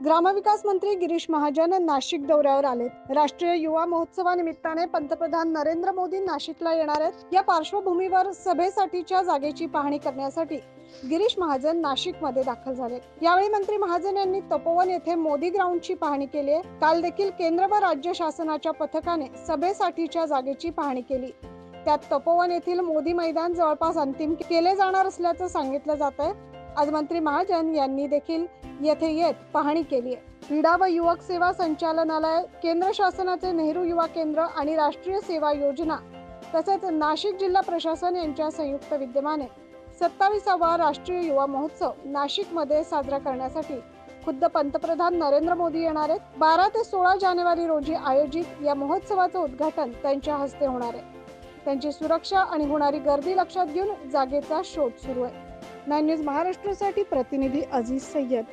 ग्रामविकास मंत्री गिरीश महाजन नाशिक दौऱ्यावर आलेत। राष्ट्रीय युवा महोत्सवानिमित्ताने पंतप्रधान नरेंद्र मोदी नाशिकला येणार आहेत। या पार्श्वभूमीवर सभेसाठीच्या जागेची पाहणी करण्यासाठी गिरीश महाजन नाशिकमध्ये दाखल झाले। यावेळी मंत्री महाजन यांनी तपोवन येथे मोदी ग्राउंडची पाहणी केली आहे। काल देखील केंद्र व राज्य शासनाच्या पथकाने सभेसाठीच्या जागेची पाहणी केली। त्यात तपोवन येथील मोदी मैदान जवळपास अंतिम केले जाणार असल्याचं सांगितलं जात आहे। आज मंत्री महाजन यांनी देखील येथे येत पाहणी केली आहे। क्रीडा व युवक सेवा संचालनालय, केंद्र शासनाचे नेहरू युवा केंद्र आणि राष्ट्रीय सेवा योजना तसेच नाशिक जिल्हा प्रशासन यांच्या संयुक्त विद्यमाने 27वा राष्ट्रीय युवा महोत्सव नाशिकमध्ये साजरा करण्यासाठी खुद्द पंतप्रधान नरेंद्र मोदी येणार आहेत। 12 ते 16 जानेवारी रोजी आयोजित या महोत्सवाचं उद्घाटन त्यांच्या हस्ते होणार आहे। त्यांची सुरक्षा आणि होणारी गर्दी लक्षात घेऊन जागेचा शोध सुरू आहे। 9 न्यूज महाराष्ट्रासाठी प्रतिनिधी अजीज सय्यद।